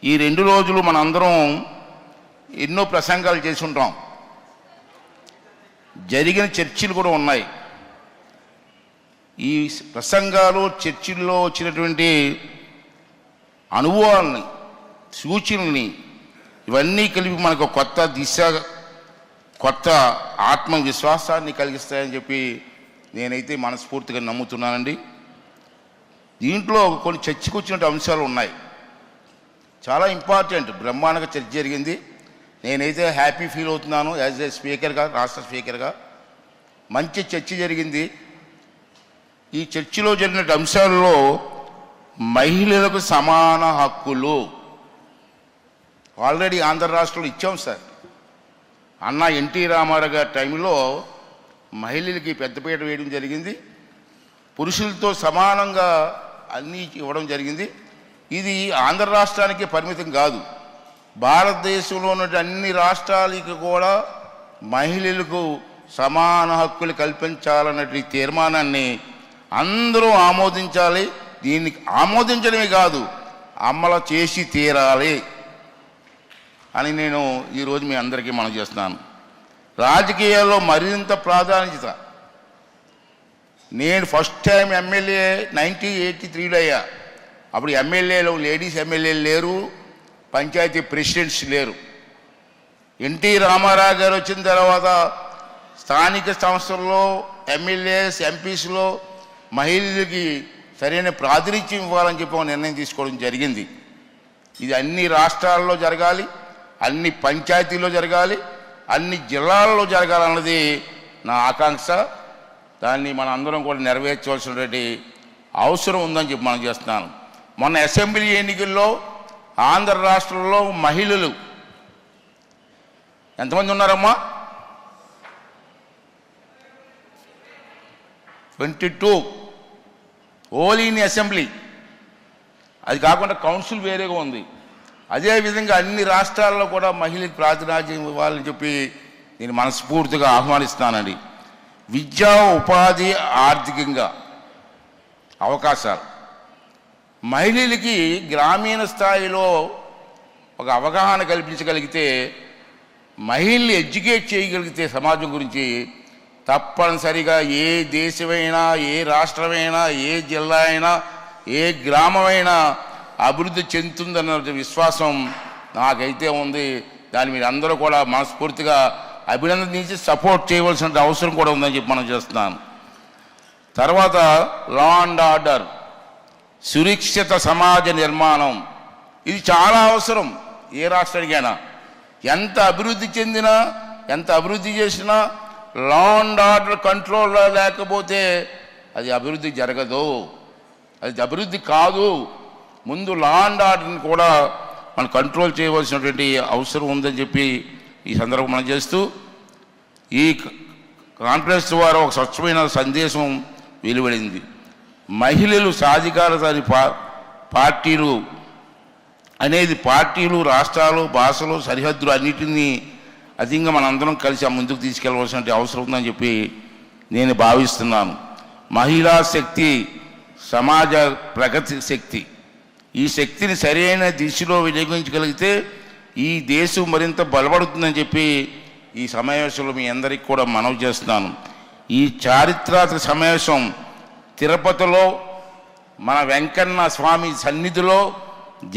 ఈ 2 రోజులు మనందరం ఎన్నో ప్రసంగాలు చేసి ఉంటాం. జరిగిన చర్చలు కూడా ఉన్నాయి. ఈ ప్రసంగాలు చర్చల్లో వచ్చినటువంటి అనుభవాలని, సూచనల్ని ఇవన్నీ కలిపి మనకు కొత్త దిశ, కొత్త ఆత్మవిశ్వాసాన్ని కలిగిస్తాయని చెప్పి నేనైతే మనస్ఫూర్తిగా నమ్ముతున్నానండి. దీంట్లో కొన్ని చర్చకు వచ్చినట్టు అంశాలు ఉన్నాయి. చాలా ఇంపార్టెంట్, బ్రహ్మాండంగా చర్చ జరిగింది. నేనైతే హ్యాపీ ఫీల్ అవుతున్నాను యాజ్ ఏ స్పీకర్గా, రాష్ట్ర స్పీకర్గా. మంచి చర్చ జరిగింది. ఈ చర్చలో జరిగిన అంశాల్లో మహిళలకు సమాన హక్కులు ఆల్రెడీ ఆంధ్ర రాష్ట్రంలో ఇచ్చాం సార్. అన్న ఎన్టీ రామారావు గారి టైంలో మహిళలకి పెద్దపీట వేయడం జరిగింది. పురుషులతో సమానంగా అన్నీ ఇవ్వడం జరిగింది. ఇది ఆంధ్ర రాష్ట్రానికి పరిమితం కాదు, భారతదేశంలో ఉన్న అన్ని రాష్ట్రాలకి కూడా మహిళలకు సమాన హక్కులు కల్పించాలన్నటువంటి తీర్మానాన్ని అందరూ ఆమోదించాలి. దీన్ని ఆమోదించడమే కాదు, అమలు చేసి తీరాలి అని నేను ఈరోజు మీ అందరికీ మనం చేస్తున్నాను. రాజకీయాల్లో మరింత ప్రాధాన్యత. నేను ఫస్ట్ టైం ఎమ్మెల్యే 1983లో అయ్యా. అప్పుడు ఎమ్మెల్యేలు, లేడీస్ ఎమ్మెల్యేలు లేరు, పంచాయతీ ప్రెసిడెంట్స్ లేరు. ఎన్టీ రామారావు గారు వచ్చిన తర్వాత స్థానిక సంస్థల్లో ఎమ్మెల్యేస్, ఎంపీస్లో మహిళలకి సరైన ప్రాతినిధ్యం ఇవ్వాలని చెప్పి నిర్ణయం తీసుకోవడం జరిగింది. ఇది అన్ని రాష్ట్రాల్లో జరగాలి, అన్ని పంచాయతీల్లో జరగాలి, అన్ని జిల్లాల్లో జరగాలన్నది నా ఆకాంక్ష. దాన్ని మన అందరం కూడా నెరవేర్చవలసినటువంటి అవసరం ఉందని చెప్పి మనం చేస్తున్నాను. మొన్న అసెంబ్లీ ఎన్నికల్లో ఆంధ్ర రాష్ట్రంలో మహిళలు ఎంతమంది ఉన్నారమ్మా? 22 ఓన్లీ ఇన్ అసెంబ్లీ. అది కాకుండా కౌన్సిల్ వేరేగా ఉంది. అదేవిధంగా అన్ని రాష్ట్రాల్లో కూడా మహిళలకు ప్రాతినిధ్యం ఇవ్వాలని చెప్పి నేను మనస్ఫూర్తిగా ఆహ్వానిస్తున్నానండి. విద్యా, ఉపాధి, ఆర్థికంగా అవకాశాలు మహిళలకి గ్రామీణ స్థాయిలో ఒక అవగాహన కల్పించగలిగితే, మహిళల్ని ఎడ్యుకేట్ చేయగలిగితే సమాజం గురించి తప్పనిసరిగా ఏ దేశమైనా, ఏ రాష్ట్రమైనా, ఏ జిల్లా అయినా, ఏ గ్రామమైనా అభివృద్ధి చెందుతుందన్న విశ్వాసం నాకైతే ఉంది. దాన్ని మీరు అందరూ కూడా మనస్ఫూర్తిగా అభినందించి సపోర్ట్ చేయవలసిన అవసరం కూడా ఉందని చెప్పి మనం చేస్తున్నాను. తర్వాత లా అండ్ ఆర్డర్, సురక్షిత సమాజ నిర్మాణం, ఇది చాలా అవసరం ఏ రాష్ట్రానికైనా. ఎంత అభివృద్ధి చెందినా, ఎంత అభివృద్ధి చేసినా లా అండ్ ఆర్డర్ కంట్రోల్లో లేకపోతే అది అభివృద్ధి జరగదు, అది అభివృద్ధి కాదు. ముందు లా అండ్ ఆర్డర్ని కూడా మనం కంట్రోల్ చేయవలసినటువంటి అవసరం ఉందని చెప్పి ఈ సందర్భం మనం చేస్తూ, ఈ కాన్ఫరెన్స్ ద్వారా ఒక స్వచ్ఛమైన సందేశం వెలువడింది. మహిళలు సాధికారత పార్టీలు అనేది పార్టీలు, రాష్ట్రాలు, భాషలు, సరిహద్దులు అన్నిటినీ అధికంగా మనందరం కలిసి ముందుకు తీసుకెళ్లవలసిన అవసరం ఉందని చెప్పి నేను భావిస్తున్నాను. మహిళా శక్తి సమాజ ప్రగతి శక్తి. ఈ శక్తిని సరైన దిశలో వినియోగించగలిగితే ఈ దేశం మరింత బలపడుతుందని చెప్పి ఈ సమావేశంలో మీ అందరికీ కూడా మనవి చేస్తున్నాను. ఈ చారిత్రాత్మక సమావేశం తిరుపతిలో మన వెంకన్న స్వామి సన్నిధిలో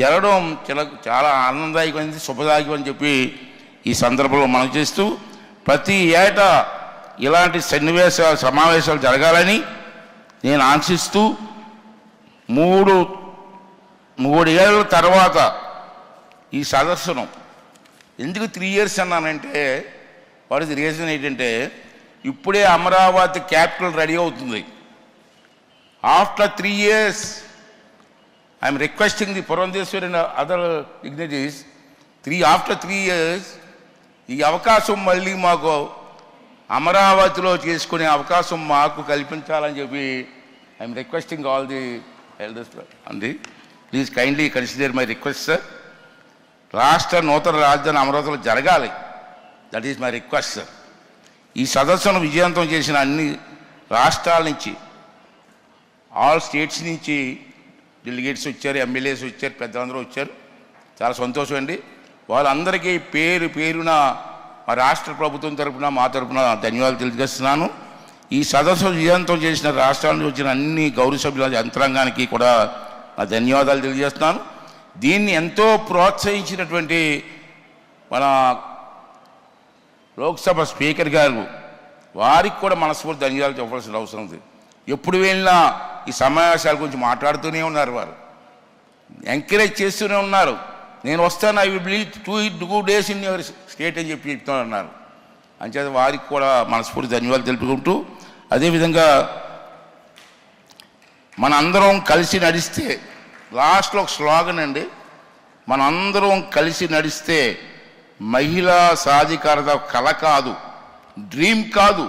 జరగడం చాలా ఆనందదాయకమైనది, శుభదాయకం అని చెప్పి ఈ సందర్భంలో మనం చేస్తూ, ప్రతి ఏటా ఇలాంటి సమావేశాలు జరగాలని నేను ఆశిస్తూ, 3 ఏళ్ళ తర్వాత ఈ సదస్సును ఎందుకు 3 years అన్నానంటే, వాట్ ఇస్ రీజన్ ఏంటంటే, ఇప్పుడే అమరావతి క్యాపిటల్ రెడీ అవుతుంది. After 3 years I'm requesting the Purandeswari and other dignities, after 3 years ఈ అవకాశం మళ్ళీ మాకు అమరావతిలో చేసుకునే అవకాశం మాకు కల్పించాలని చెప్పి I'm requesting all the elders అండి, please kindly consider my request sir. రాష్ట్ర నూతన రాజధాని అమరావతిలో జరగాలి, that is my request sir. ఈ సదస్సును విజయవంతం చేసిన అన్ని రాష్ట్రాల నుంచి, ఆల్ స్టేట్స్ నుంచి డెలిగేట్స్ వచ్చారు, ఎమ్మెల్యేస్ వచ్చారు, పెద్దలందరూ వచ్చారు. చాలా సంతోషం అండి. వాళ్ళందరికీ పేరు పేరున మా రాష్ట్ర ప్రభుత్వం తరఫున మా తరఫున ధన్యవాదాలు తెలియజేస్తున్నాను. ఈ సదస్సు విజయవంతం చేసిన రాష్ట్రాల నుంచి వచ్చిన అన్ని గౌరవ సభ్యుల యంత్రాంగానికి కూడా నా ధన్యవాదాలు తెలియజేస్తున్నాను. దీన్ని ఎంతో ప్రోత్సహించినటువంటి మన లోక్సభ స్పీకర్ గారు వారికి కూడా మనస్ఫూర్తి ధన్యవాదాలు చెప్పాల్సిన అవసరం ఉంది. ఎప్పుడు వెళ్ళినా ఈ సమావేశాల గురించి మాట్లాడుతూనే ఉన్నారు, వారు ఎంకరేజ్ చేస్తూనే ఉన్నారు. నేను వస్తాను, I will be 2 days in your state అని చెప్తున్నారు. అంచేత వారికి కూడా మనస్ఫూర్తి ధన్యవాదాలు తెలుపుకుంటూ, అదేవిధంగా మనందరం కలిసి నడిస్తే, లాస్ట్లో ఒక స్లోగన్ అండి, మనందరం కలిసి నడిస్తే మహిళా సాధికారత కల కాదు, డ్రీమ్ కాదు,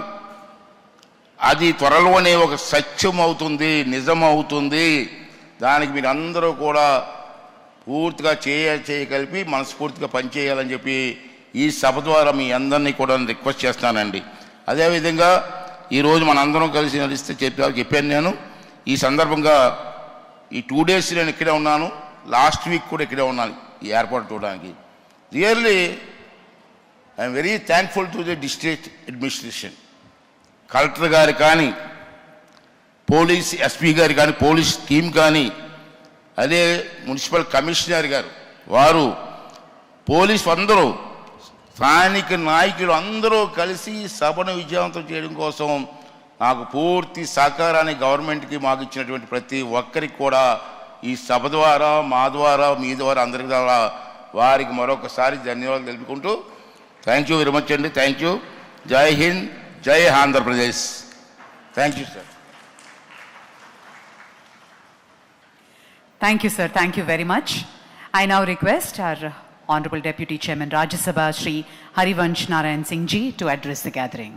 అది త్వరలోనే ఒక సత్యం అవుతుంది, నిజం అవుతుంది. దానికి మీరు అందరూ కూడా పూర్తిగా చేయగలిపి మనస్ఫూర్తిగా పనిచేయాలని చెప్పి ఈ సభ ద్వారా మీ అందరినీ కూడా రిక్వెస్ట్ చేస్తానండి. అదేవిధంగా ఈరోజు మనందరం కలిసి నడిస్తే చెప్పాను నేను. ఈ సందర్భంగా ఈ 2 days నేను ఇక్కడే ఉన్నాను, లాస్ట్ వీక్ కూడా ఇక్కడే ఉన్నాను ఈ ఏర్పాటు చూడడానికి. Really I'm very thankful to the district administration, collector గారు కానీ, పోలీస్ ఎస్పీ గారు కానీ, పోలీస్ టీం కానీ, అదే మున్సిపల్ కమిషనర్ గారు, వారు పోలీసు అందరూ, స్థానిక నాయకులు అందరూ కలిసి సభను విజయవంతం చేయడం కోసం నాకు పూర్తి సహకారాన్ని గవర్నమెంట్కి మాకు ఇచ్చినటువంటి ప్రతి ఒక్కరికి కూడా ఈ సభ ద్వారా, మా ద్వారా, మీ ద్వారా, అందరి ద్వారా వారికి మరొకసారి ధన్యవాదాలు తెలుపుకుంటూ థ్యాంక్ యూ వెరీ మచ్ అండి. Thank you. జై హింద్, జై Andhra Pradesh. Thank you sir. Thank you, sir. Thank you very much. I now request our Honorable Deputy Chairman Rajya Sabha, Shri Harivansh Narayan Singh Ji, to address the gathering.